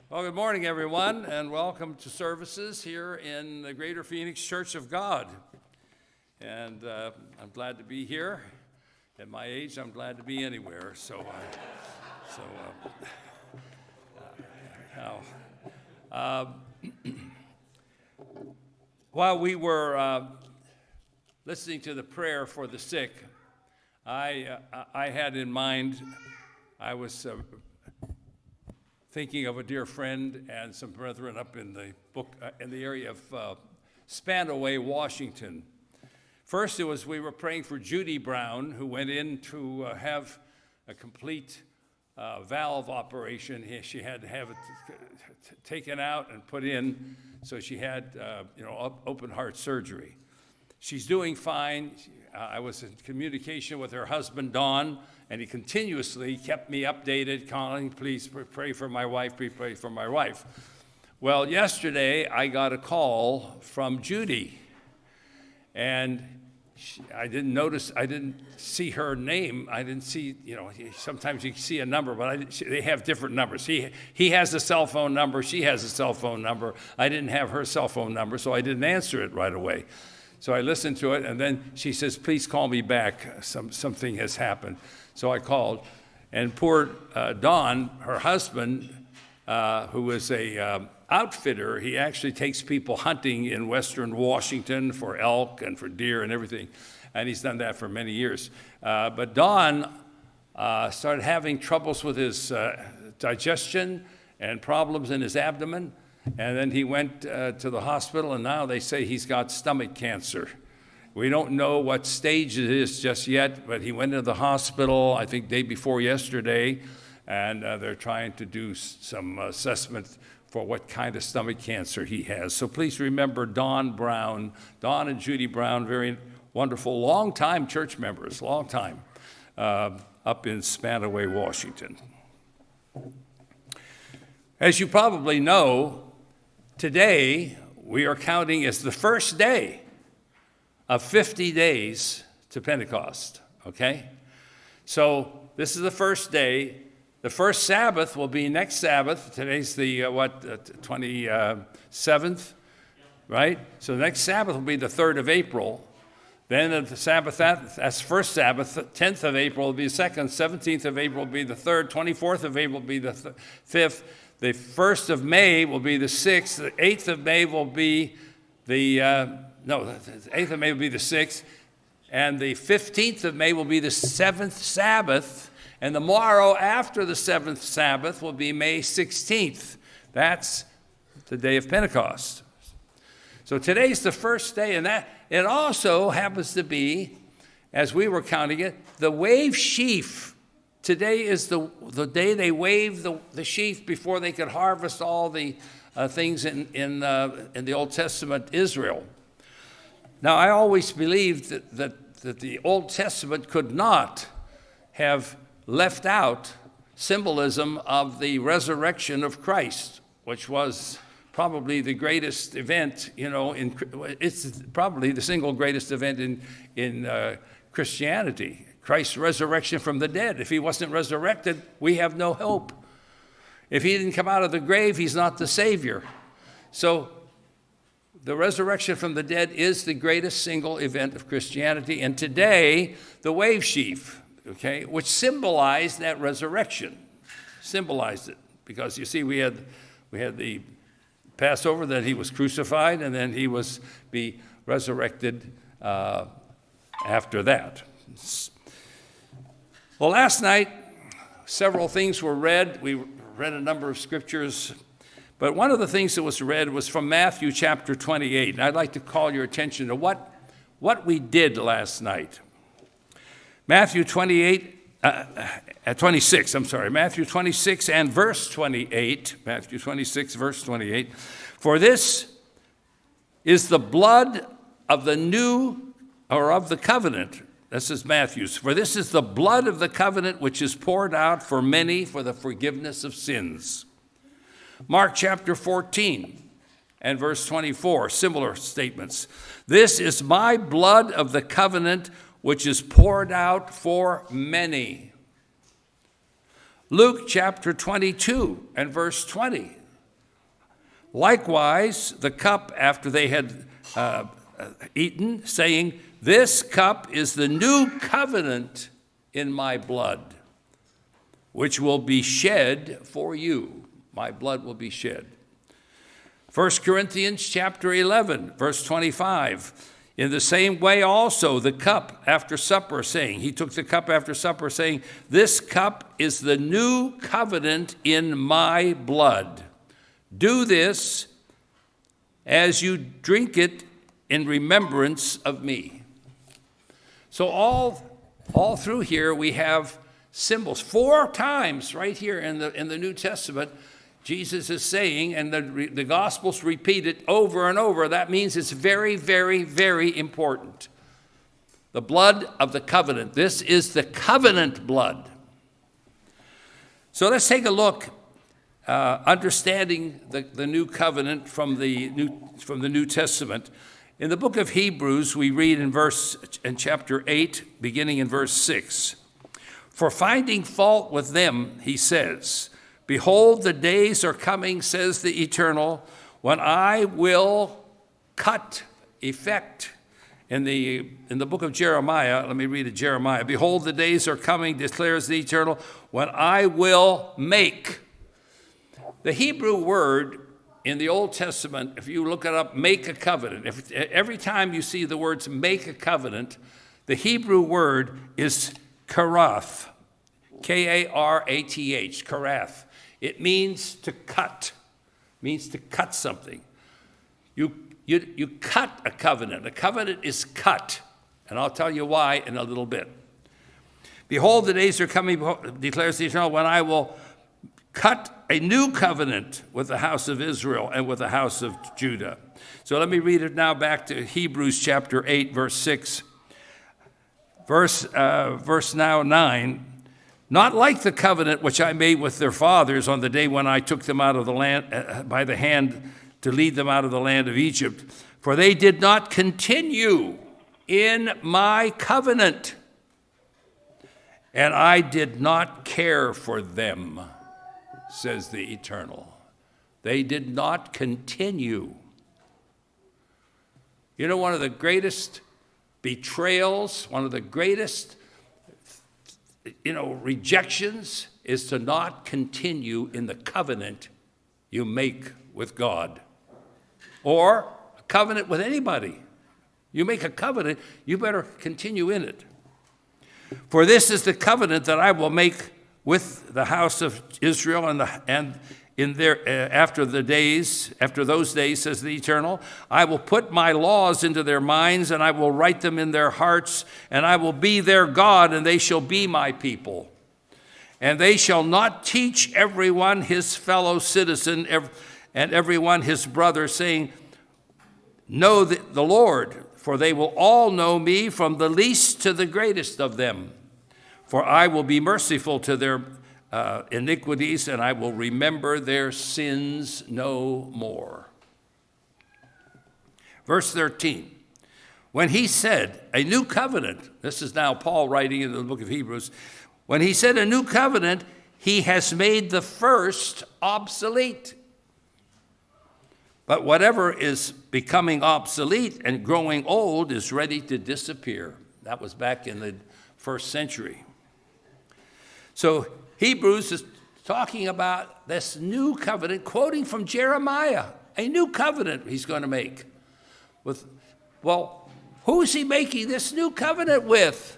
Well, good morning, everyone, and welcome to services here in the Greater Phoenix Church of God. And I'm glad to be here. At my age, I'm glad to be anywhere. While we were listening to the prayer for the sick, I had in mind, I was thinking of a dear friend and some brethren up in the area of Spanaway, Washington. First, we were praying for Judy Brown, who went in to have a complete valve operation. She had to have it taken out and put in, so she had open heart surgery. She's doing fine. I was in communication with her husband, Don, and he continuously kept me updated, calling, please pray for my wife, please pray for my wife. Well, yesterday I got a call from Judy, and I didn't see her name. I didn't see, sometimes you see a number, but they have different numbers. He has a cell phone number, she has a cell phone number. I didn't have her cell phone number, so I didn't answer it right away. So I listened to it, and then she says, please call me back. Something has happened. So I called, and poor Don, her husband, who is a outfitter, he actually takes people hunting in western Washington for elk and for deer and everything, and he's done that for many years. But Don started having troubles with his digestion and problems in his abdomen. And then he went to the hospital, and now they say he's got stomach cancer. We don't know what stage it is just yet, but he went to the hospital, I think, day before yesterday, and they're trying to do some assessment for what kind of stomach cancer he has. So please remember Don and Judy Brown, very wonderful, long-time church members, up in Spanaway, Washington. As you probably know, today, we are counting as the first day of 50 days to Pentecost, okay? So this is the first day. The first Sabbath will be next Sabbath. Today's the, 27th, right? So the next Sabbath will be the 3rd of April. Then the Sabbath, that's first Sabbath. 10th of April will be the second. 17th of April will be the third. 24th of April will be the fifth. The 1st of May will be the 6th. The 8th of May will be the 8th of May will be the 6th. And the 15th of May will be the 7th Sabbath. And the morrow after the 7th Sabbath will be May 16th. That's the day of Pentecost. So today's the first day, and that it also happens to be, as we were counting it, the wave sheaf. Today is the day they waved the sheaf before they could harvest all the things in the Old Testament Israel. Now, I always believed that the Old Testament could not have left out symbolism of the resurrection of Christ, which was probably the greatest event, it's probably the single greatest event in Christianity. Christ's resurrection from the dead. If he wasn't resurrected, we have no hope. If he didn't come out of the grave, he's not the Savior. So the resurrection from the dead is the greatest single event of Christianity. And today, the wave sheaf, okay, which symbolized that resurrection, symbolized it. Because you see, we had the Passover, that he was crucified, and then he was be resurrected after that. Well, last night, several things were read. We read a number of scriptures, but one of the things that was read was from Matthew chapter 28. And I'd like to call your attention to what we did last night. Matthew 26 and verse 28. Matthew 26, verse 28. For this is the blood of the covenant. This is Matthew's. For this is the blood of the covenant which is poured out for many for the forgiveness of sins. Mark chapter 14 and verse 24, similar statements. This is my blood of the covenant which is poured out for many. Luke chapter 22 and verse 20. Likewise, the cup after they had eaten, saying, "This cup is the new covenant in my blood, which will be shed for you." My blood will be shed. 1 Corinthians chapter 11, verse 25. In the same way also the cup after supper, saying, he took the cup after supper, saying, "This cup is the new covenant in my blood. Do this as you drink it in remembrance of me." So all through here we have symbols. 4 times right here in the New Testament, Jesus is saying, and the Gospels repeat it over and over. That means it's very, very, very important. The blood of the covenant. This is the covenant blood. So let's take a look, understanding the new covenant from the New Testament. In the book of Hebrews, we read in chapter 8, beginning in verse 6. "For finding fault with them," he says, "Behold, the days are coming, says the Eternal, when I will effect." In the book of Jeremiah, let me read it, Jeremiah. "Behold, the days are coming, declares the Eternal, when I will make." The Hebrew word in the Old Testament, if you look it up, make a covenant. Every time you see the words make a covenant, the Hebrew word is karath, K-A-R-A-T-H, karath. It means to cut, something. You cut a covenant. A covenant is cut, and I'll tell you why in a little bit. "Behold, the days are coming, declares the Eternal, when I will cut a new covenant with the house of Israel and with the house of Judah." So let me read it now back to Hebrews chapter 8, verse 6. Verse now 9. "Not like the covenant which I made with their fathers on the day when I took them out of the land by the hand to lead them out of the land of Egypt. For they did not continue in my covenant, and I did not care for them, says the Eternal." They did not continue. You know, one of the greatest betrayals, one of the greatest rejections is to not continue in the covenant you make with God or a covenant with anybody. You make a covenant, you better continue in it. "For this is the covenant that I will make with the house of Israel after those days, says the Eternal. I will put my laws into their minds, and I will write them in their hearts, and I will be their God, and they shall be my people. And they shall not teach everyone his fellow citizen and everyone his brother, saying, 'Know the Lord,' for they will all know me, from the least to the greatest of them. For I will be merciful to their iniquities, and I will remember their sins no more." Verse 13, "When he said a new covenant," this is now Paul writing in the book of Hebrews, "when he said a new covenant, he has made the first obsolete. But whatever is becoming obsolete and growing old is ready to disappear." That was back in the 1st century. So Hebrews is talking about this new covenant, quoting from Jeremiah, a new covenant he's going to make. Who's he making this new covenant with?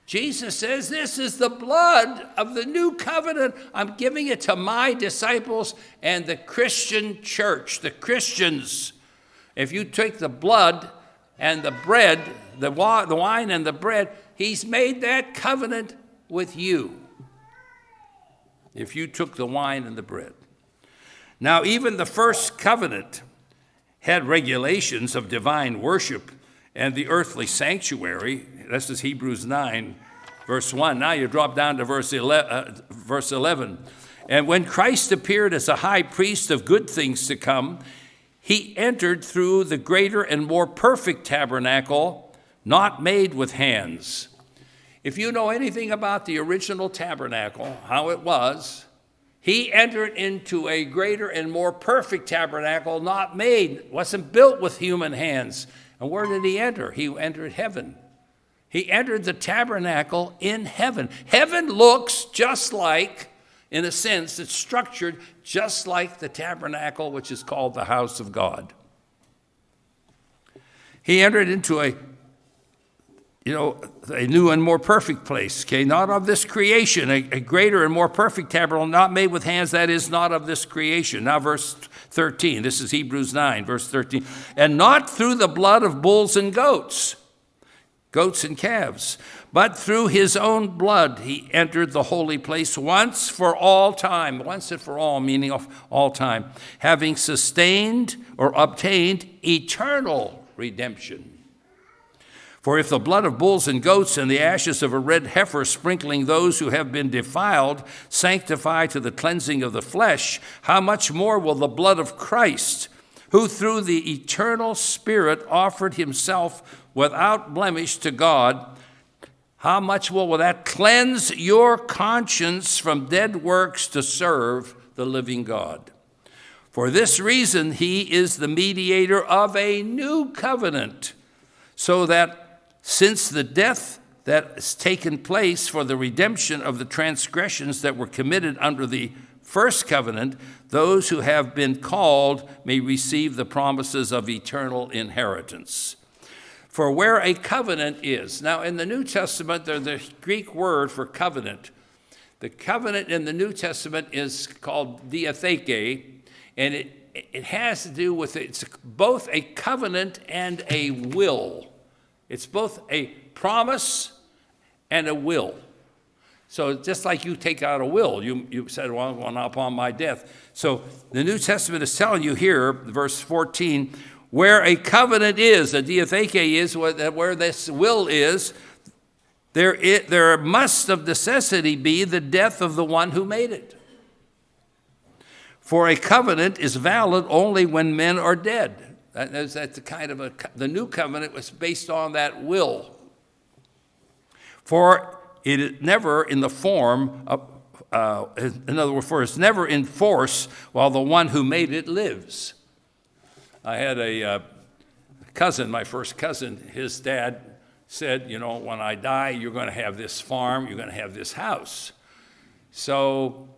Jesus says, "This is the blood of the new covenant. I'm giving it to my disciples and the Christian church, the Christians." If you take the blood and the bread, the wine and the bread, he's made that covenant with you. If you took the wine and the bread. Now, even the first covenant had regulations of divine worship and the earthly sanctuary. This is Hebrews 9, verse 1. Now you drop down to verse 11. "And when Christ appeared as a high priest of good things to come, he entered through the greater and more perfect tabernacle, not made with hands." If you know anything about the original tabernacle, how it was, He entered into a greater and more perfect tabernacle, not made, wasn't built with human hands. And where did he enter? He entered heaven. He entered the tabernacle in heaven. Heaven looks just like, in a sense, it's structured just like the tabernacle, which is called the house of God. He entered into a new and more perfect place, okay? Not of this creation, a greater and more perfect tabernacle, not made with hands, that is, not of this creation. Now, verse 13, this is Hebrews 9, verse 13. And not through the blood of bulls and goats and calves, but through his own blood he entered the holy place once for all time, once and for all, meaning of all time, having sustained or obtained eternal redemption. For if the blood of bulls and goats and the ashes of a red heifer sprinkling those who have been defiled sanctify to the cleansing of the flesh, how much more will the blood of Christ, who through the eternal Spirit offered himself without blemish to God, how much will that cleanse your conscience from dead works to serve the living God? For this reason, he is the mediator of a new covenant, so that since the death that has taken place for the redemption of the transgressions that were committed under the first covenant, those who have been called may receive the promises of eternal inheritance. For where a covenant is, now in the New Testament, there's the Greek word for covenant. The covenant in the New Testament is called diatheke, and it has to do with, it's both a covenant and a will. It's both a promise and a will. So just like you take out a will, you said, well, upon my death. So the New Testament is telling you here, verse 14, where a covenant is, a diatheke is, where this will is, there must of necessity be the death of the one who made it. For a covenant is valid only when men are dead. That's the kind of the new covenant was based on that will. For it is never in the form of, in other words, for it's never in force while the one who made it lives. I had a cousin, my first cousin, his dad said, when I die, you're going to have this farm, you're going to have this house. So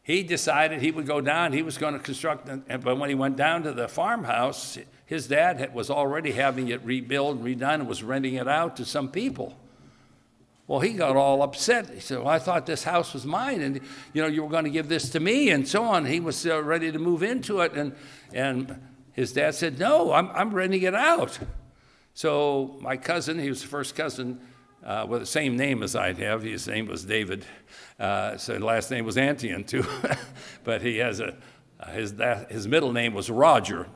he decided he would go down, he was going to construct, but when he went down to the farmhouse, his dad was already having it rebuilt, redone, and was renting it out to some people. Well, he got all upset. He said, well, I thought this house was mine, and you were going to give this to me, and so on. He was ready to move into it, and his dad said, no, I'm renting it out. So my cousin, he was the first cousin with the same name as I'd have. His name was David. So the last name was Antion, too. But he has his middle name was Roger,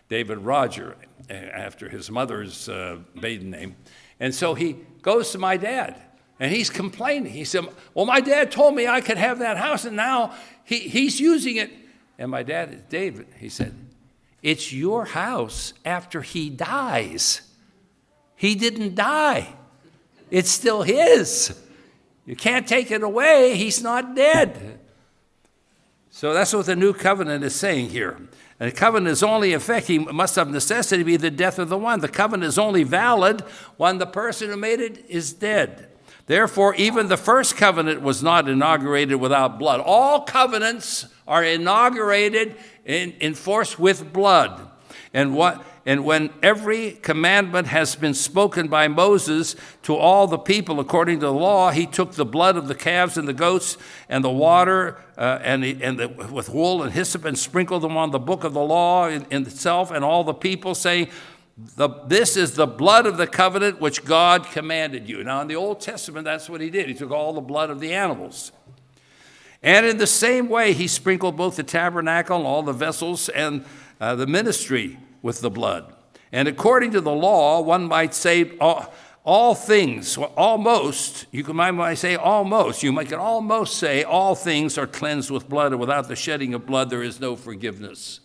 David Roger, after his mother's maiden name. And so he goes to my dad, and he's complaining. He said, well, my dad told me I could have that house, and now he's using it. And my dad, David, he said, it's your house after he dies. He didn't die. It's still his. You can't take it away. He's not dead. So that's what the new covenant is saying here. And the covenant is only effective, must of necessity be the death of the one. The covenant is only valid when the person who made it is dead. Therefore, even the first covenant was not inaugurated without blood. All covenants are inaugurated and enforced with blood. And when every commandment has been spoken by Moses to all the people according to the law, he took the blood of the calves and the goats and the water with wool and hyssop and sprinkled them on the book of the law in itself and all the people, saying, this is the blood of the covenant which God commanded you. Now, in the Old Testament, that's what he did. He took all the blood of the animals. And in the same way, he sprinkled both the tabernacle and all the vessels and the ministry with the blood. And according to the law, one might say all things, almost, you might say almost, you can almost say all things are cleansed with blood, and without the shedding of blood there is no forgiveness.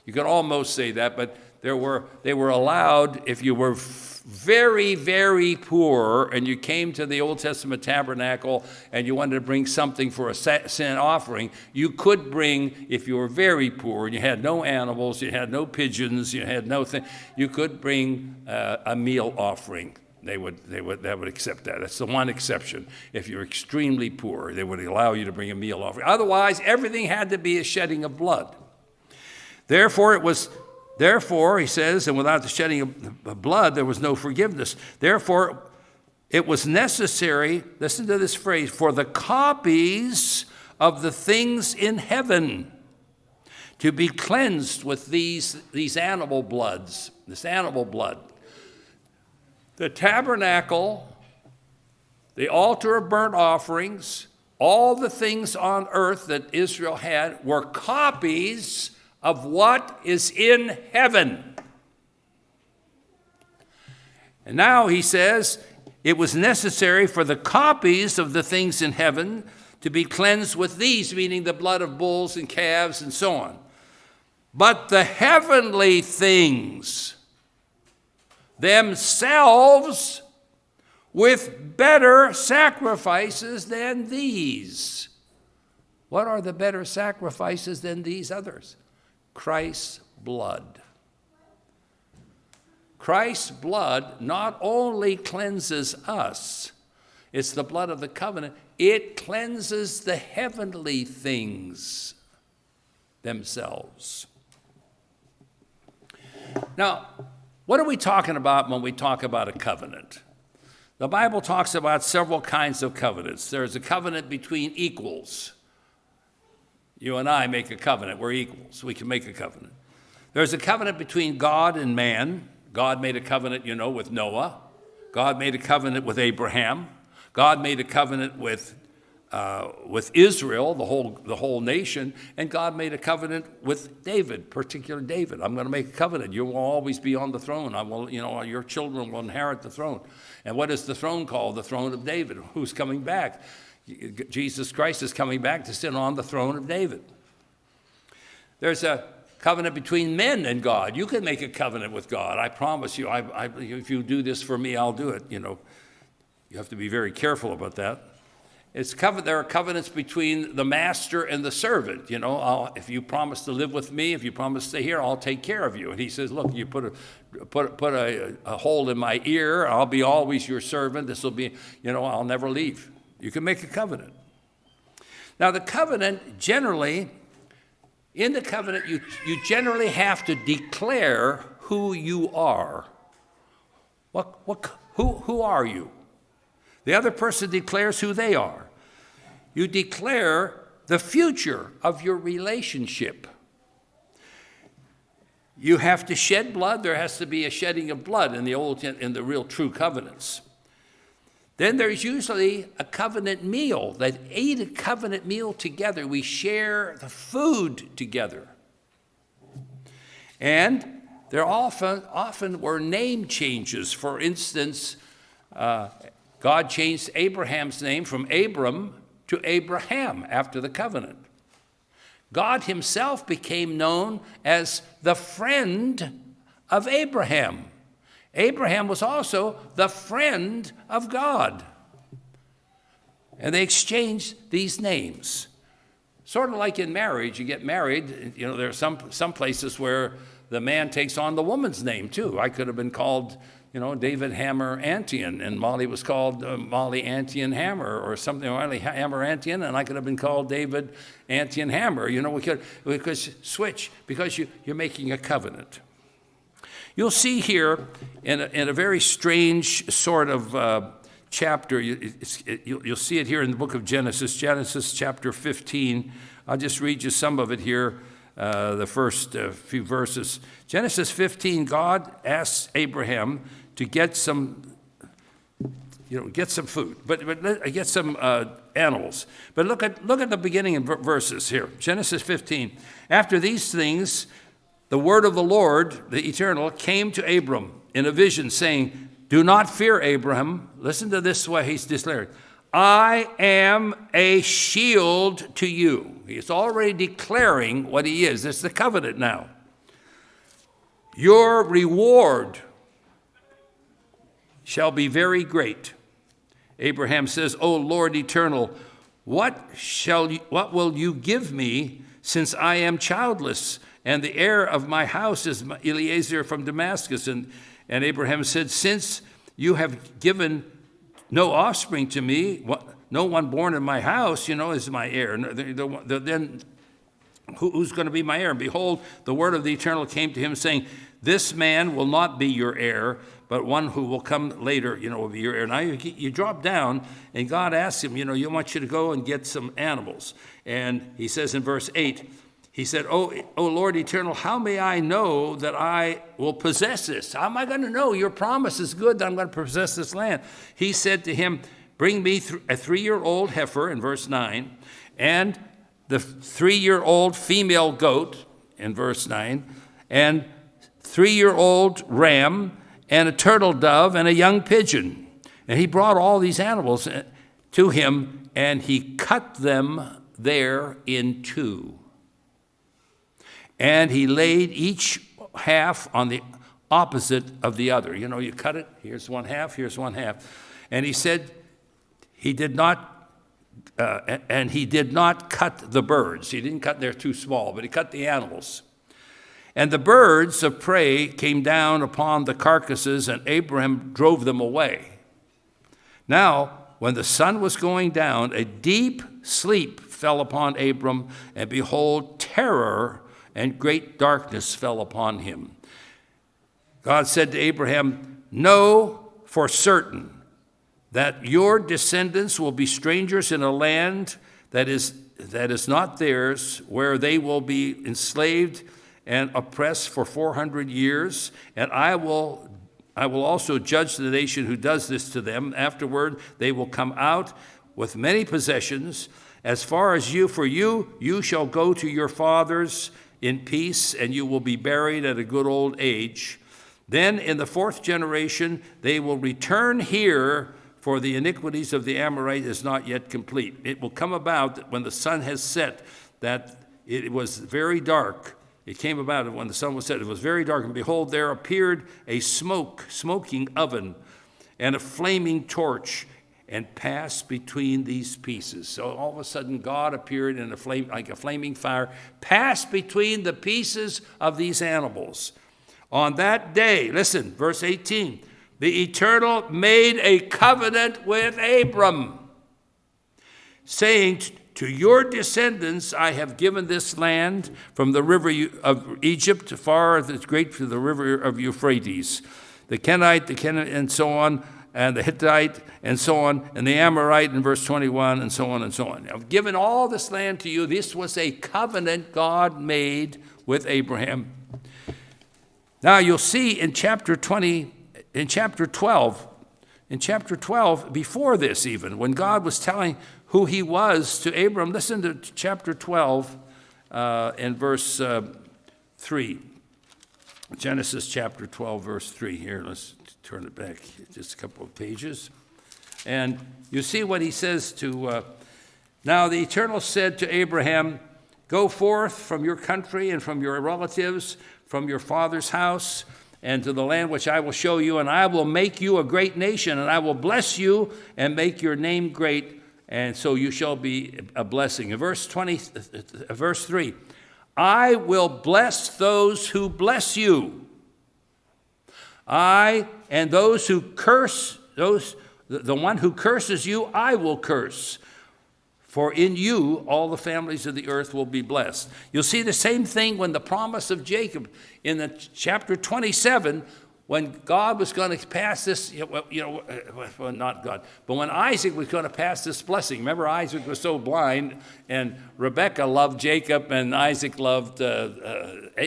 You could almost say that, but they were allowed, if you were very, very poor and you came to the Old Testament tabernacle and you wanted to bring something for a sin offering, you could bring, if you were very poor and you had no animals, you had no pigeons, you had no thing, you could bring a meal offering. They would accept that. That's the one exception. If you're extremely poor, they would allow you to bring a meal offering. Otherwise, everything had to be a shedding of blood. Therefore, he says, and without the shedding of blood, there was no forgiveness. Therefore, it was necessary, listen to this phrase, for the copies of the things in heaven to be cleansed with these animal bloods, this animal blood. The tabernacle, the altar of burnt offerings, all the things on earth that Israel had were copies of what is in heaven. And now he says, it was necessary for the copies of the things in heaven to be cleansed with these, meaning the blood of bulls and calves and so on. But the heavenly things themselves with better sacrifices than these. What are the better sacrifices than these others? Christ's blood. Christ's blood not only cleanses us, it's the blood of the covenant, it cleanses the heavenly things themselves. Now, what are we talking about when we talk about a covenant? The Bible talks about several kinds of covenants. There's a covenant between equals. You and I make a covenant. We're equals. We can make a covenant. There's a covenant between God and man. God made a covenant, with Noah. God made a covenant with Abraham. God made a covenant with Israel, the whole nation, and God made a covenant with David, particular David. I'm going to make a covenant. You will always be on the throne. I will, your children will inherit the throne. And what is the throne called? The throne of David. Who's coming back? Jesus Christ is coming back to sit on the throne of David. There's a covenant between men and God. You can make a covenant with God. I promise you. If you do this for me, I'll do it. You have to be very careful about that. There are covenants between the master and the servant. If you promise to live with me, if you promise to stay here, I'll take care of you. And he says, look, you put a hole in my ear, I'll be always your servant. This will be, I'll never leave. You can make a covenant. Now, the covenant generally, in the covenant, you generally have to declare who you are. Who are you? The other person declares who they are. You declare the future of your relationship. You have to shed blood. There has to be a shedding of blood in the real true covenants. Then there's usually a covenant meal. They eat a covenant meal together. We share the food together. And there often were name changes. For instance, God changed Abraham's name from Abram to Abraham after the covenant. God himself became known as the friend of Abraham. Abraham was also the friend of God. And they exchanged these names. Sort of like in marriage, you get married, there are some places where the man takes on the woman's name too. I could have been called David Hammer Antion, and Molly was called Molly Antion Hammer, or something, Molly Hammer Antion, and I could have been called David Antion Hammer. We could switch because you're making a covenant. You'll see here in a very strange sort of chapter, you'll see it here in the book of Genesis chapter 15. I'll just read you some of it here, the first few verses. Genesis 15, God asks Abraham to get some food, but get some animals. But look at the beginning verses here. Genesis 15. After these things, the word of the Lord, the Eternal, came to Abram in a vision, saying, "Do not fear, Abraham." Listen to this way he's declared. "I am a shield to you." He's already declaring what he is. It's the covenant now. "Your reward shall be very great. Abraham says, O Lord eternal, what will you give me, since I am childless, and the heir of my house is Eliezer from Damascus? And Abraham said, since you have given no offspring to me, no one born in my house, is my heir. Then who's going to be my heir? And behold, the word of the Eternal came to him, saying, this man will not be your heir, but one who will come later, will be your heir. Now you drop down, and God asks him, you want you to go and get some animals. And he says in verse 8, he said, O Lord eternal, how may I know that I will possess this? How am I going to know? Your promise is good that I'm going to possess this land. He said to him, bring me a 3-year-old heifer, in verse 9, and the 3-year-old female goat, in verse 9, and 3-year-old ram, and a turtle dove, and a young pigeon. And he brought all these animals to him, and he cut them there in two. And he laid each half on the opposite of the other. You cut it, here's one half, here's one half. And he said he did not cut the birds. He didn't cut, they're too small, but he cut the animals. And the birds of prey came down upon the carcasses, and Abraham drove them away. Now, when the sun was going down, a deep sleep fell upon Abram, and behold, terror and great darkness fell upon him. God said to Abraham, know for certain that your descendants will be strangers in a land that is not theirs, where they will be enslaved and oppressed for 400 years, and I will also judge the nation who does this to them. Afterward, they will come out with many possessions. As far as you shall go to your fathers in peace, and you will be buried at a good old age. Then in the 4th generation, they will return here, for the iniquities of the Amorite is not yet complete. It will come about that when the sun has set, that it was very dark. It came about when the sun was set, it was very dark, and behold, there appeared a smoking oven, and a flaming torch, and passed between these pieces. So all of a sudden, God appeared in a flame, like a flaming fire, passed between the pieces of these animals. On that day, listen, verse 18, the Eternal made a covenant with Abram, saying, to your descendants I have given this land, from the river of Egypt far as it's great to the river of Euphrates, the Kenite, and so on, and the Hittite, and so on, and the Amorite in verse 21, and so on and so on. I've given all this land to you. This was a covenant God made with Abraham. Now you'll see in chapter 12, before this even, when God was telling who he was to Abram, listen to chapter 12 and verse 3. Genesis chapter 12, verse 3. Here, let's turn it back just a couple of pages. And you see what he says to, now the Eternal said to Abraham, go forth from your country and from your relatives, from your father's house, and to the land which I will show you, and I will make you a great nation, and I will bless you and make your name great, and so you shall be a blessing. In verse 3, I will bless those who bless you. And those who curse, the one who curses you, I will curse. For in you all the families of the earth will be blessed. You'll see the same thing when the promise of Jacob in the chapter 27, when God was going to pass this, well, not God, but when Isaac was going to pass this blessing. Remember, Isaac was so blind, and Rebekah loved Jacob, and Isaac loved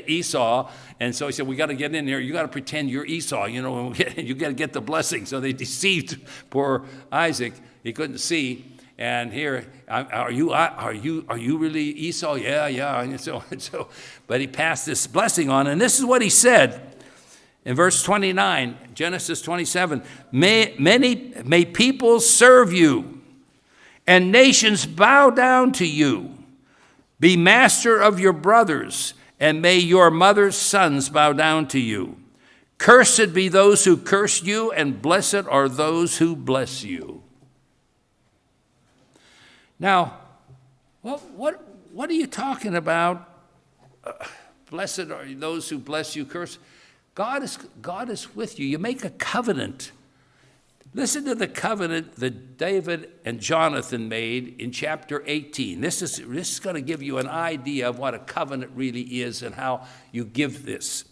Esau. And so he said, we got to get in there. You got to pretend you're Esau, you got to get the blessing. So they deceived poor Isaac. He couldn't see. And here, are you really Esau? Yeah. And so, but he passed this blessing on, and this is what he said in verse 29, Genesis 27. May people serve you, and nations bow down to you. Be master of your brothers, and may your mother's sons bow down to you. Cursed be those who curse you, and blessed are those who bless you. Now, what are you talking about? Blessed are those who bless you, curse. God is with you. You make a covenant. Listen to the covenant that David and Jonathan made in chapter 18. This is going to give you an idea of what a covenant really is and how you give this.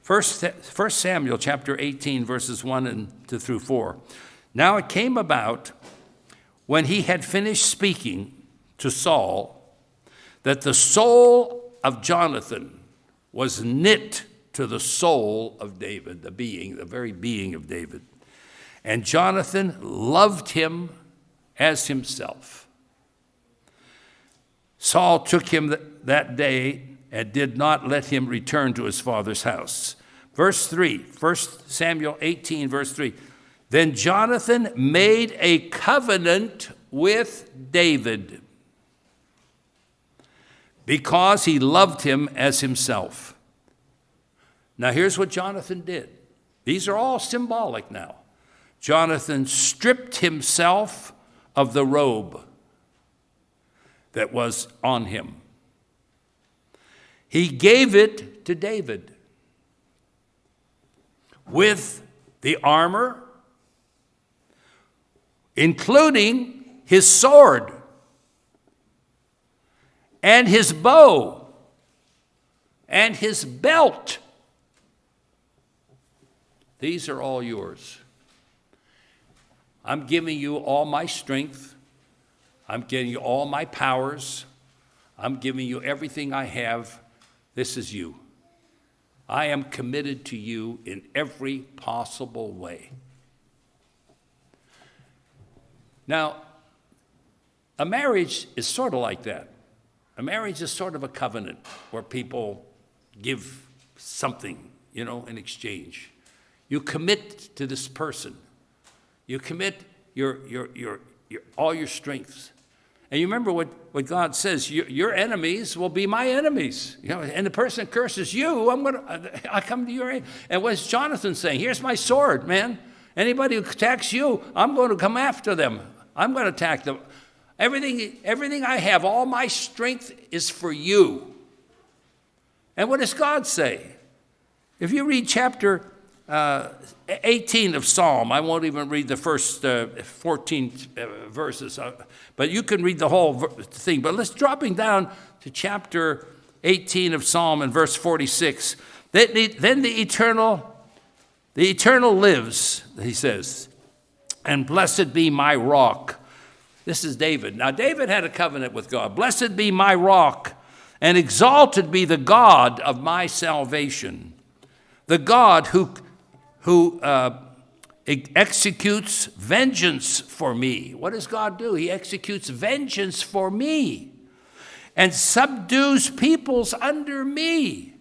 First Samuel chapter 18, verses 1 through 4. Now it came about when he had finished speaking to Saul that the soul of Jonathan was knit to the soul of David, the very being of David. And Jonathan loved him as himself. Saul took him that day and did not let him return to his father's house. Verse 3, 1 Samuel 18, verse 3. Then Jonathan made a covenant with David because he loved him as himself. Now here's what Jonathan did. These are all symbolic now. Jonathan stripped himself of the robe that was on him. He gave it to David with the armor, including his sword and his bow and his belt. These are all yours. I'm giving you all my strength. I'm giving you all my powers. I'm giving you everything I have. This is you. I am committed to you in every possible way. Now, a marriage is sort of like that. A marriage is sort of a covenant where people give something, in exchange. You commit to this person. You commit all your strengths. And you remember what God says, your enemies will be my enemies. And the person that curses you, I come to your aid. And what's Jonathan saying? Here's my sword, man. Anybody who attacks you, I'm going to come after them. I'm going to attack them. Everything I have, all my strength is for you. And what does God say? If you read chapter 18 of Psalm, I won't even read the first 14 verses, but you can read the whole thing. But let's dropping down to chapter 18 of Psalm and verse 46. Then the eternal lives, he says, and blessed be my rock. This is David. Now David had a covenant with God. Blessed be my rock, and exalted be the God of my salvation, the God who executes vengeance for me. What does God do? He executes vengeance for me and subdues peoples under me.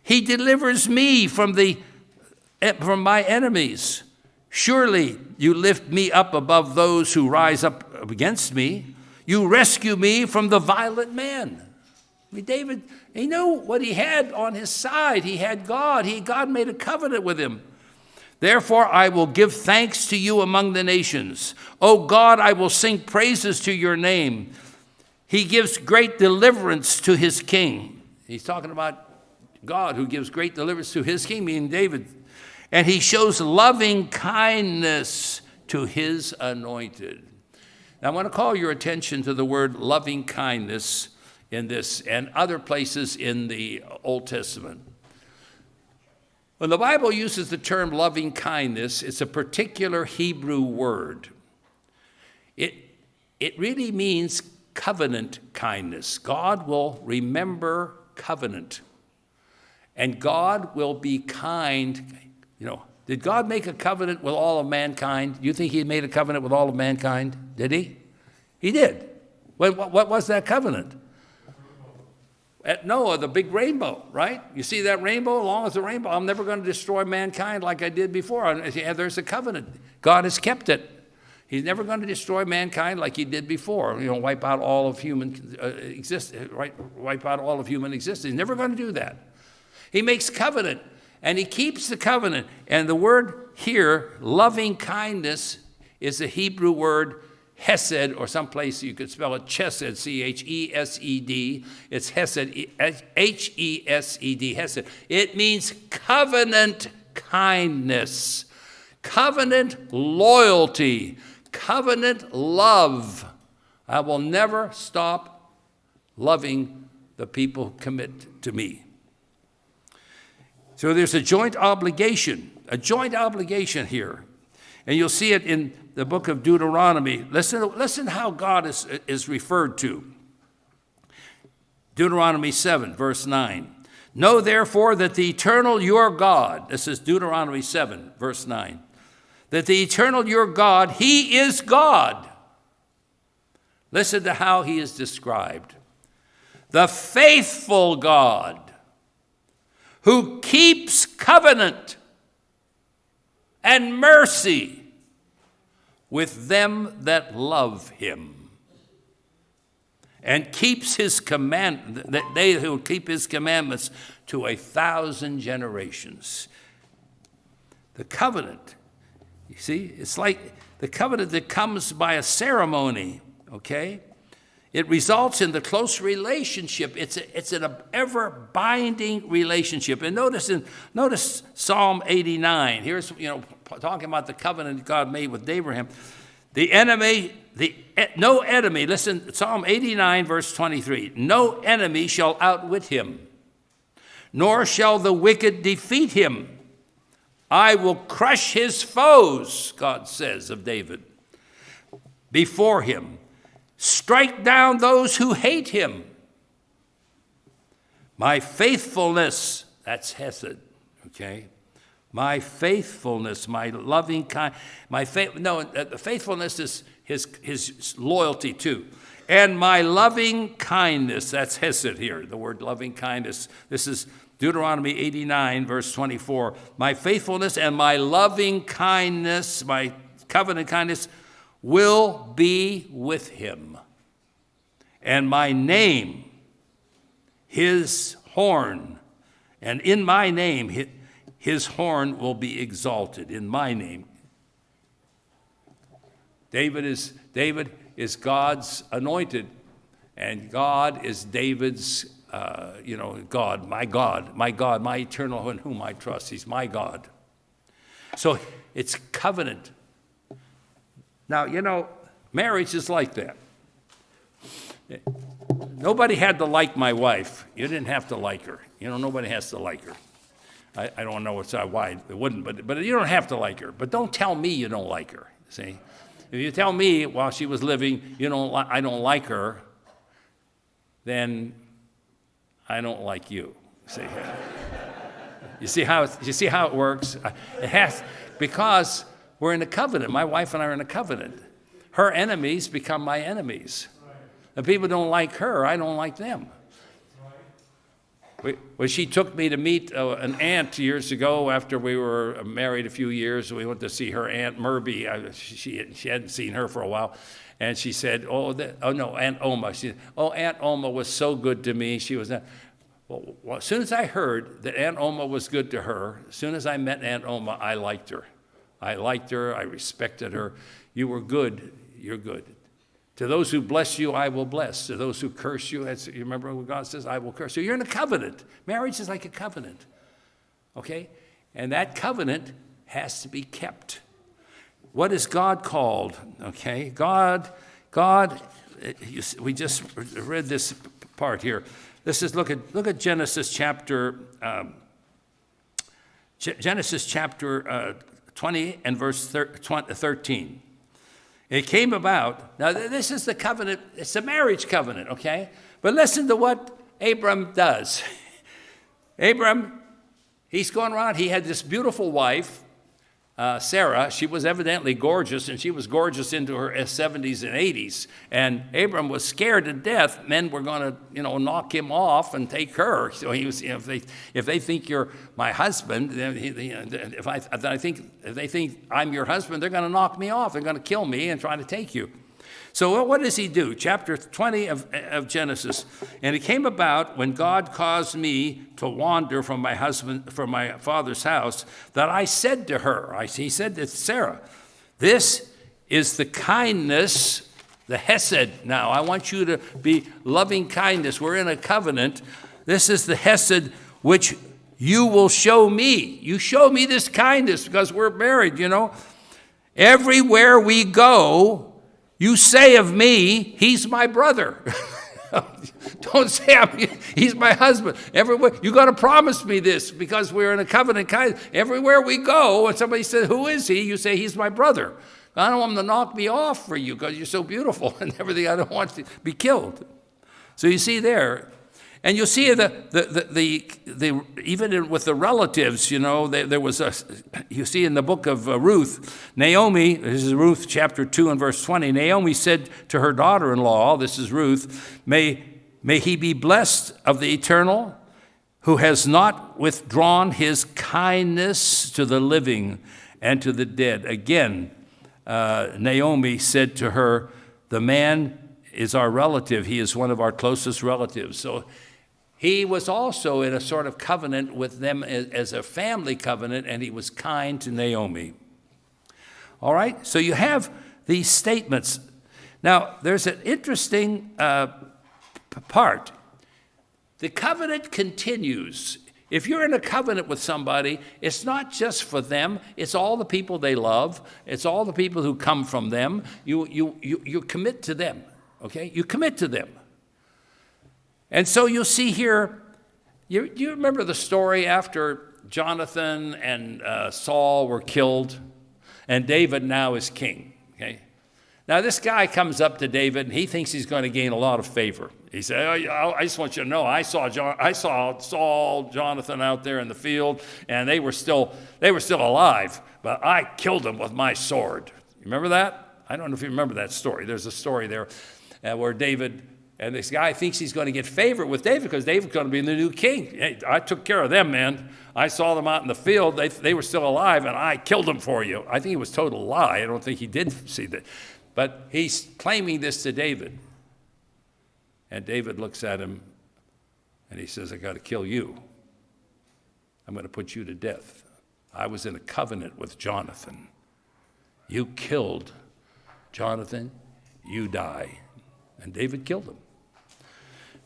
He delivers me from my enemies. Surely you lift me up above those who rise up against me. You rescue me from the violent man. David, he knew what he had on his side. He had God. God made a covenant with him. Therefore, I will give thanks to you among the nations. O God, I will sing praises to your name. He gives great deliverance to his king. He's talking about God who gives great deliverance to his king, meaning David. And he shows loving kindness to his anointed. Now, I want to call your attention to the word loving kindness in this and other places in the Old Testament. When the Bible uses the term loving kindness, it's a particular Hebrew word. It really means covenant kindness. God will remember covenant. And God will be kind. Did God make a covenant with all of mankind? Do you think he made a covenant with all of mankind? Did he? He did. What was that covenant? At Noah, the big rainbow, right? You see that rainbow? As long as the rainbow, I'm never going to destroy mankind like I did before. There's a covenant. God has kept it. He's never going to destroy mankind like he did before. Wipe out all of human existence. Wipe out all of human existence. He's never going to do that. He makes covenant. And he keeps the covenant. And the word here, loving kindness, is the Hebrew word hesed, or someplace you could spell it chesed, C-H-E-S-E-D. It's hesed, H-E-S-E-D, hesed. It means covenant kindness, covenant loyalty, covenant love. I will never stop loving the people who commit to me. So there's a joint obligation here. And you'll see it in the book of Deuteronomy. Listen how God is referred to. Deuteronomy 7, verse 9. Know therefore that the eternal your God, this is Deuteronomy 7, verse 9, that the eternal your God, he is God. Listen to how he is described. The faithful God, who keeps covenant and mercy with them that love him, and keeps his command, that they who keep his commandments to 1,000 generations. The covenant, you see, it's like the covenant that comes by a ceremony, okay? It results in the close relationship. It's an ever-binding relationship. And notice Psalm 89. Here's, talking about the covenant God made with Abraham. No enemy, listen, Psalm 89, verse 23. No enemy shall outwit him, nor shall the wicked defeat him. I will crush his foes, God says of David, before him. Strike down those who hate him. My faithfulness, that's hesed, okay? My faithfulness, my loving kind, the faithfulness is his loyalty too. And my loving kindness, that's hesed here, the word loving kindness. This is Deuteronomy 89, verse 24. My faithfulness and my loving kindness, my covenant kindness, will be with him. And my name, his horn, and in my name, his horn will be exalted, in my name. David is God's anointed, and God is David's, God, my eternal in whom I trust. He's my God. So it's covenant. Now, marriage is like that. Nobody had to like my wife. You didn't have to like her. Nobody has to like her. I don't know why it wouldn't, but you don't have to like her. But don't tell me you don't like her, see? If you tell me while she was living, I don't like her, then I don't like you, see? You see how it works? It has, because we're in a covenant. My wife and I are in a covenant. Her enemies become my enemies. If people don't like her, I don't like them. When she took me to meet an aunt years ago after we were married a few years, we went to see her Aunt Murby. She hadn't seen her for a while. And she said, Aunt Oma. She said, Aunt Oma was so good to me. She was well, as soon as I heard that Aunt Oma was good to her, as soon as I met Aunt Oma, I liked her. I respected her. You were good, you're good. To those who bless you, I will bless. To those who curse you, you remember what God says, I will curse. So you're in a covenant. Marriage is like a covenant, okay? And that covenant has to be kept. What is God called, okay? God, we just read this part here. Look at Genesis chapter 20 and verse 13. It came about, now this is the covenant, it's a marriage covenant, okay? But listen to what Abram does. Abram, he's going around, he had this beautiful wife, Sarah. She was evidently gorgeous, and she was gorgeous into her 70s and 80s. And Abram was scared to death men were going to, knock him off and take her. So he was, if they think you're my husband, if they think I'm your husband, they're going to knock me off. They're going to kill me and try to take you. So what does he do? Chapter 20 of Genesis. And it came about when God caused me to wander from my father's house, that I said to her, he said to Sarah, this is the kindness, the hesed. Now, I want you to be loving kindness. We're in a covenant. This is the hesed which you will show me. You show me this kindness because we're married, you know. Everywhere we go, you say of me, he's my brother. Don't say he's my husband. Everywhere you got to promise me this because we're in a covenant kind. Everywhere we go, and somebody says, "Who is he?" You say, "He's my brother." I don't want him to knock me off for you because you're so beautiful and everything. I don't want to be killed. So you see there, and you'll see even with the relatives, you know, there was you see in the book of Ruth, Naomi, this is Ruth chapter 2 and verse 20, Naomi said to her daughter-in-law, this is Ruth, may he be blessed of the Eternal, who has not withdrawn his kindness to the living and to the dead. Again, Naomi said to her, the man is our relative. He is one of our closest relatives. So he was also in a sort of covenant with them as a family covenant, and he was kind to Naomi. All right? So you have these statements. Now, there's an interesting part. The covenant continues. If you're in a covenant with somebody, it's not just for them. It's all the people they love. It's all the people who come from them. You commit to them, okay? You commit to them. And so you'll see here, you remember the story after Jonathan and Saul were killed, and David now is king, okay? Now this guy comes up to David, and he thinks he's going to gain a lot of favor. He said, I just want you to know, I saw Saul, Jonathan out there in the field, and they were still alive, but I killed them with my sword. You remember that? I don't know if you remember that story. There's a story there where David, and this guy thinks he's going to get favor with David because David's going to be the new king. Hey, I took care of them, man. I saw them out in the field. They were still alive, and I killed them for you. I think it was a total lie. I don't think he did see that. But he's claiming this to David. And David looks at him, and he says, I got to kill you. I'm going to put you to death. I was in a covenant with Jonathan. You killed Jonathan, you die. And David killed him.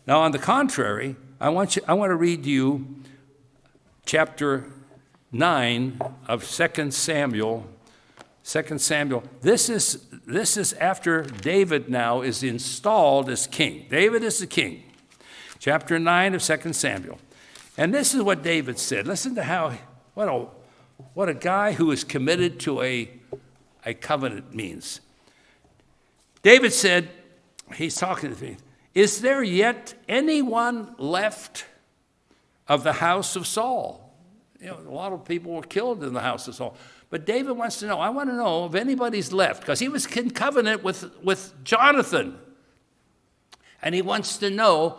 Now, on the contrary, I want to read you chapter 9 of 2 Samuel. 2 Samuel. This is after David now is installed as king. David is the king. Chapter 9 of 2 Samuel. And this is what David said. Listen to how, what a guy who is committed to a covenant means. David said, he's talking to me, is there yet anyone left of the house of Saul? You know, a lot of people were killed in the house of Saul. But David wants to know, I want to know if anybody's left, because he was in covenant with Jonathan. And he wants to know,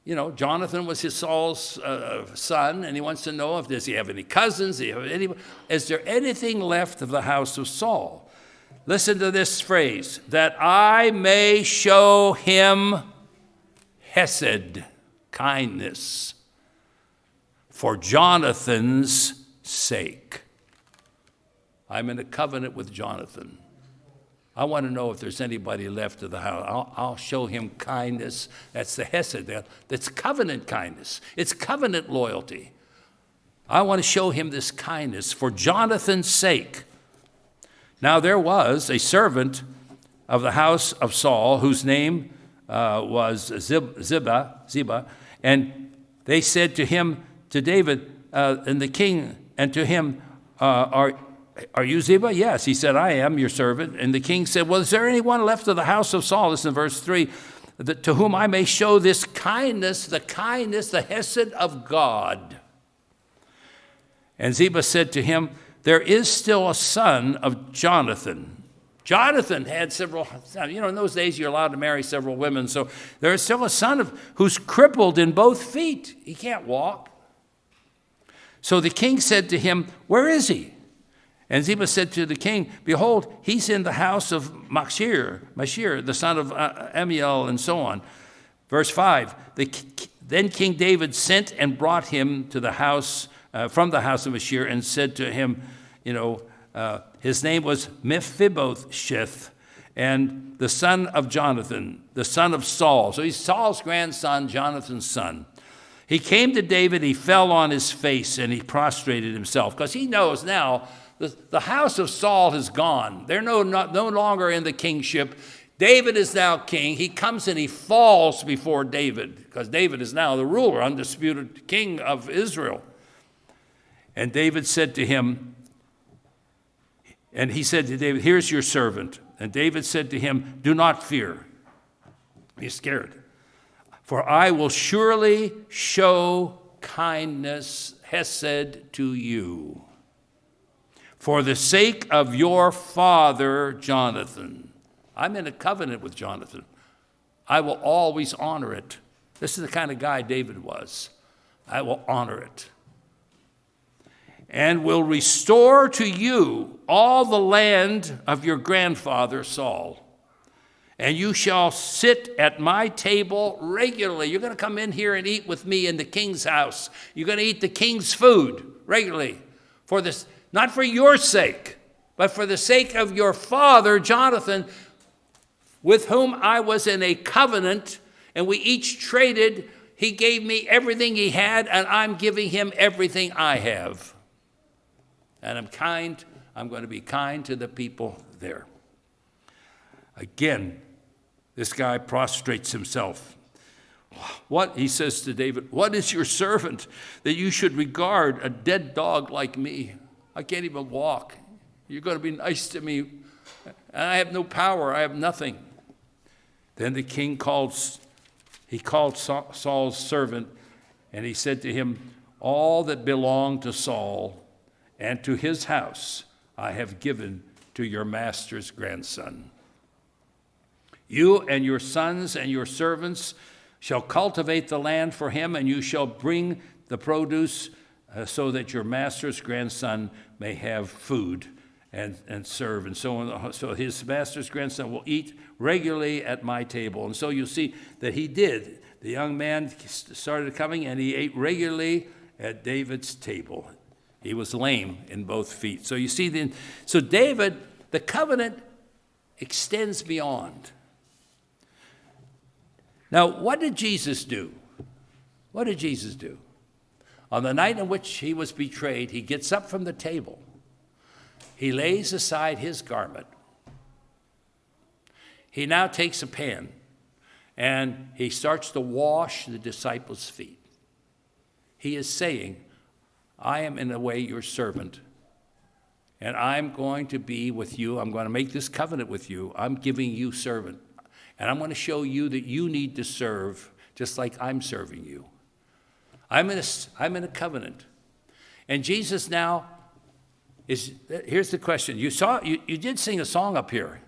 you know, Jonathan was his Saul's son, and he wants to know does he have any cousins? Is there anything left of the house of Saul? Listen to this phrase, that I may show him hesed, kindness, for Jonathan's sake. I'm in a covenant with Jonathan. I want to know if there's anybody left of the house. I'll show him kindness. That's the hesed. That's covenant kindness. It's covenant loyalty. I want to show him this kindness for Jonathan's sake. Now there was a servant of the house of Saul whose name was Ziba, and they said to him, to David and the king, and to him, are you Ziba? Yes. He said, I am your servant. And the king said, well, is there anyone left of the house of Saul? This is in verse 3, to whom I may show this kindness, the hesed of God. And Ziba said to him, there is still a son of Jonathan. Jonathan had several, you know, in those days you're allowed to marry several women. So there is still a son who's crippled in both feet. He can't walk. So the king said to him, where is he? And Ziba said to the king, behold, he's in the house of Machir, the son of Amiel, and so on. Verse 5, then King David sent and brought him to the house, from the house of Machir, and said to him, his name was Mephibosheth, and the son of Jonathan, the son of Saul. So he's Saul's grandson, Jonathan's son. He came to David, he fell on his face, and he prostrated himself, because he knows now the house of Saul has gone. They're no longer in the kingship. David is now king. He comes and he falls before David, because David is now the ruler, undisputed king of Israel. And David said to him, and he said to David, here's your servant. And David said to him, do not fear. He's scared. For I will surely show kindness, hesed, to you, for the sake of your father Jonathan. I'm in a covenant with Jonathan. I will always honor it. This is the kind of guy David was. I will honor it. And will restore to you all the land of your grandfather Saul. And you shall sit at my table regularly. You're going to come in here and eat with me in the king's house. You're going to eat the king's food regularly. For this, not for your sake, but for the sake of your father Jonathan, with whom I was in a covenant, and we each traded. He gave me everything he had, and I'm giving him everything I have. And I'm going to be kind to the people there. Again, this guy prostrates himself. He says to David, what is your servant that you should regard a dead dog like me? I can't even walk. You're going to be nice to me. And I have no power. I have nothing. Then the king called Saul's servant, and he said to him, all that belonged to Saul and to his house I have given to your master's grandson. You and your sons and your servants shall cultivate the land for him, and you shall bring the produce so that your master's grandson may have food and serve, and so on. So his master's grandson will eat regularly at my table. And so you see that he did. The young man started coming, and he ate regularly at David's table. He was lame in both feet. So you see, so David, the covenant extends beyond. Now, what did Jesus do? What did Jesus do? On the night in which he was betrayed, he gets up from the table. He lays aside his garment. He now takes a pan, and he starts to wash the disciples' feet. He is saying, I am in a way your servant, and I'm going to be with you. I'm going to make this covenant with you. I'm giving you servant, and I'm going to show you that you need to serve just like I'm serving you. I'm in a covenant. And Jesus now here's the question. You did sing a song up here.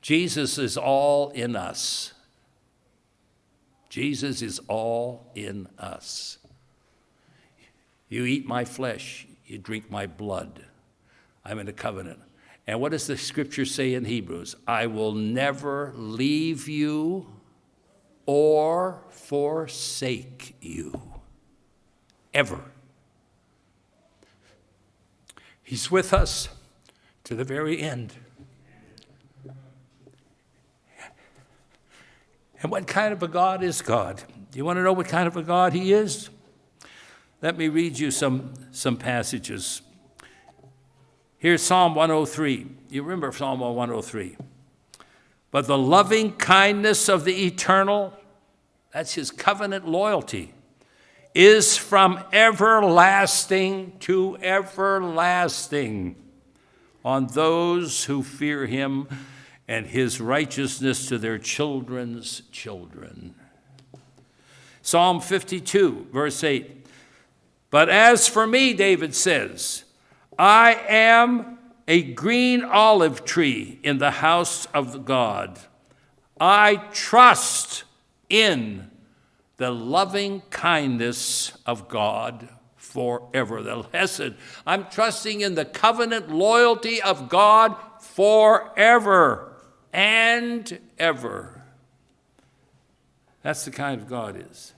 Jesus is all in us. Jesus is all in us. You eat my flesh, you drink my blood. I'm in a covenant. And what does the scripture say in Hebrews? I will never leave you or forsake you, ever. He's with us to the very end. And what kind of a God is God? Do you want to know what kind of a God he is? Let me read you some passages. Here's Psalm 103. You remember Psalm 103. But the loving kindness of the eternal, that's his covenant loyalty, is from everlasting to everlasting on those who fear him, and his righteousness to their children's children. Psalm 52, verse 8. But as for me, David says, I am a green olive tree in the house of God. I trust in the loving kindness of God forever. The hesed. I'm trusting in the covenant loyalty of God forever and ever. That's the kind of God is.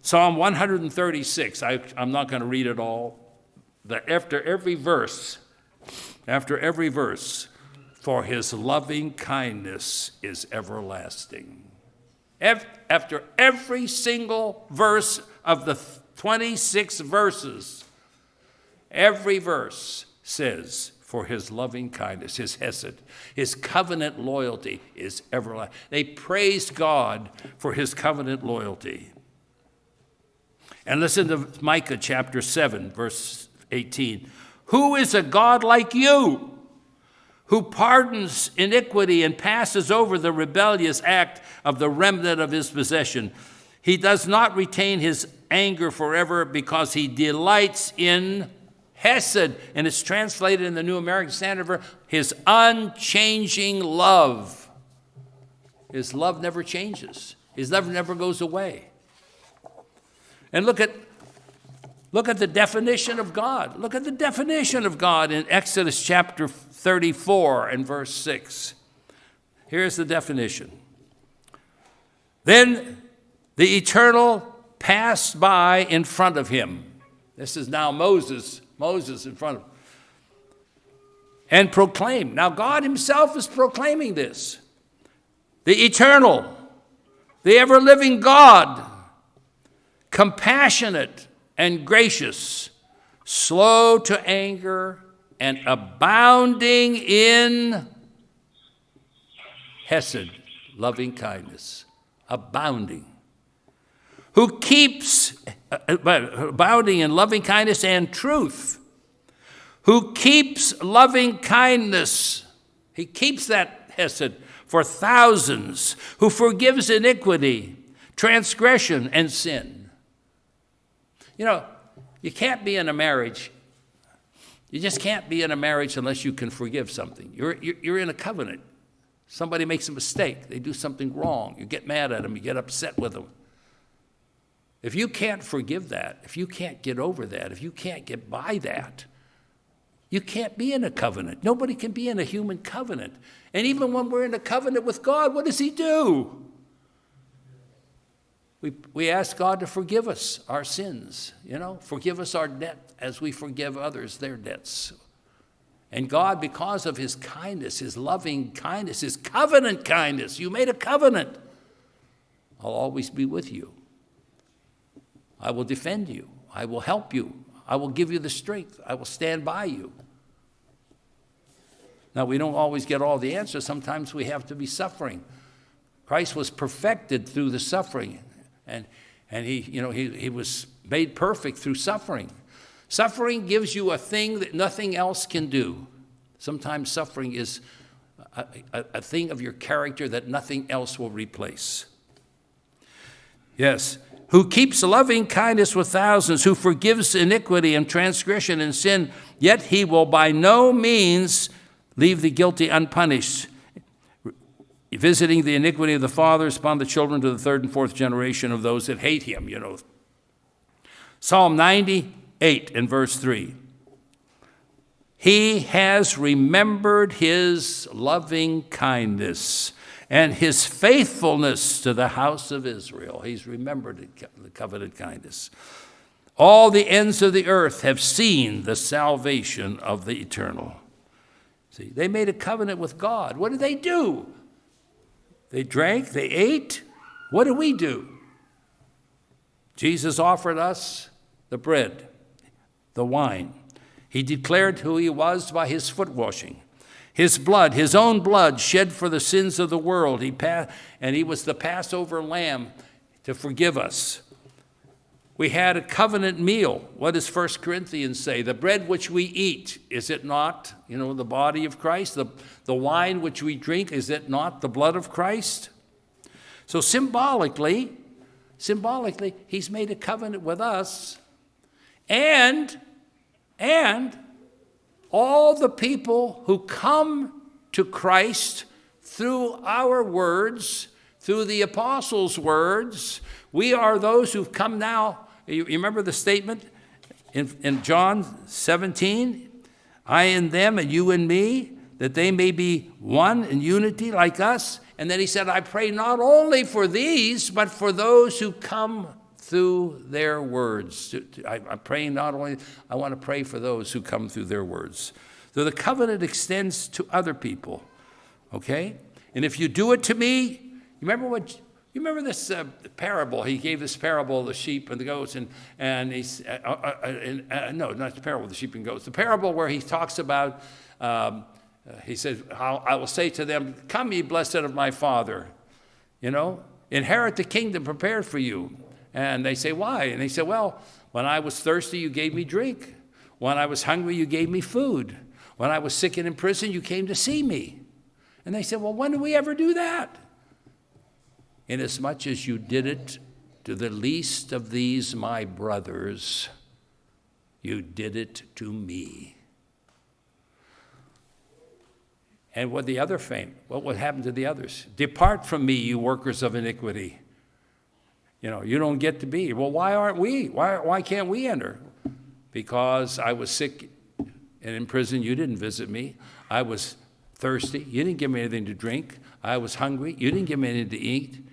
Psalm 136, I'm not going to read it all. After every verse, for his loving kindness is everlasting. After every single verse of the 26 verses, every verse says, for his loving kindness, his hesed, his covenant loyalty is everlasting. They praised God for his covenant loyalty. And listen to Micah chapter 7, verse 18. Who is a God like you, who pardons iniquity and passes over the rebellious act of the remnant of his possession? He does not retain his anger forever because he delights in hesed, and it's translated in the New American Standard Version, his unchanging love. His love never changes. His love never goes away. And look at the definition of God. Look at the definition of God in Exodus chapter 34 and verse 6. Here's the definition. Then the Eternal passed by in front of him. This is now Moses in front of him. And proclaimed. Now God himself is proclaiming this. The Eternal, the ever-living God, compassionate and gracious, slow to anger, and abounding in hesed, loving kindness, abounding. Who keeps, abounding in loving kindness and truth, who keeps loving kindness, he keeps that hesed for thousands, who forgives iniquity, transgression, and sin. You know, you can't be in a marriage. You just can't be in a marriage unless you can forgive something. You're in a covenant. Somebody makes a mistake. They do something wrong. You get mad at them. You get upset with them. If you can't forgive that, if you can't get over that, if you can't get by that, you can't be in a covenant. Nobody can be in a human covenant. And even when we're in a covenant with God, what does he do? We ask God to forgive us our sins, forgive us our debt as we forgive others their debts. And God, because of his kindness, his loving kindness, his covenant kindness, you made a covenant. I'll always be with you. I will defend you. I will help you. I will give you the strength. I will stand by you. Now, we don't always get all the answers. Sometimes we have to be suffering. Christ was perfected through the suffering. And he was made perfect through suffering. Suffering gives you a thing that nothing else can do. Sometimes suffering is a thing of your character that nothing else will replace. Yes. Who keeps loving kindness with thousands, who forgives iniquity and transgression and sin, yet he will by no means leave the guilty unpunished, visiting the iniquity of the fathers upon the children to the third and fourth generation of those that hate him, Psalm 98 and verse 3. He has remembered his loving kindness and his faithfulness to the house of Israel. He's remembered the covenant kindness. All the ends of the earth have seen the salvation of the Eternal. See, they made a covenant with God. What did they do? They drank, they ate. What did we do? Jesus offered us the bread, the wine. He declared who he was by his foot washing. His blood, his own blood, shed for the sins of the world. And he was the Passover lamb to forgive us. We had a covenant meal. What does 1 Corinthians say? The bread which we eat, is it not, the body of Christ? The wine which we drink, is it not the blood of Christ? So symbolically, he's made a covenant with us. And all the people who come to Christ through our words, through the apostles' words, we are those who've come now You remember the statement in John 17? I in them and you in me, that they may be one in unity like us. And then he said, I pray not only for these, but for those who come through their words. I'm praying not only, I want to pray for those who come through their words. So the covenant extends to other people, okay? And if you do it to me, you remember this parable? He gave this parable of the sheep and the goats, and he's, no, not the parable of the sheep and goats. The parable where he talks about, he says, I will say to them, come ye blessed of my Father, inherit the kingdom prepared for you. And they say, why? And he said, well, when I was thirsty, you gave me drink. When I was hungry, you gave me food. When I was sick and in prison, you came to see me. And they said, well, when did we ever do that? Inasmuch as you did it to the least of these, my brothers, you did it to me. And what what happened to the others? Depart from me, you workers of iniquity. You don't get to be. Well, why aren't we? Why can't we enter? Because I was sick and in prison, you didn't visit me. I was thirsty, you didn't give me anything to drink. I was hungry, you didn't give me anything to eat.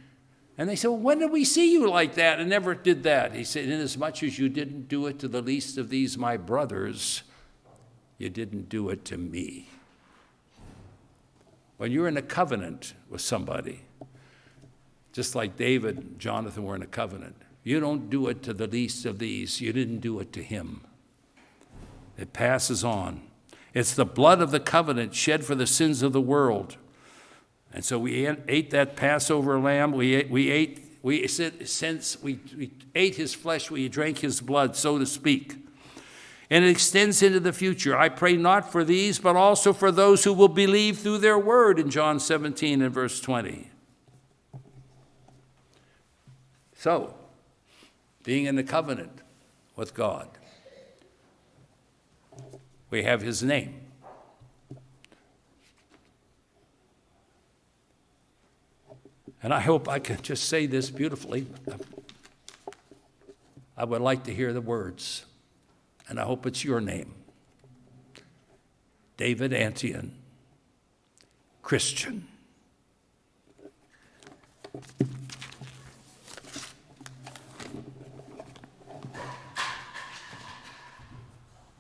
And they said, well, when did we see you like that and never did that? He said, inasmuch as you didn't do it to the least of these, my brothers, you didn't do it to me. When you're in a covenant with somebody, just like David and Jonathan were in a covenant, you don't do it to the least of these. You didn't do it to him. It passes on. It's the blood of the covenant shed for the sins of the world. And so we ate that Passover lamb. We ate his flesh, we drank his blood, so to speak. And it extends into the future. I pray not for these, but also for those who will believe through their word in John 17 and verse 20. So, being in the covenant with God, we have his name. And I hope I can just say this beautifully. I would like to hear the words, and I hope it's your name. David Antion, Christian.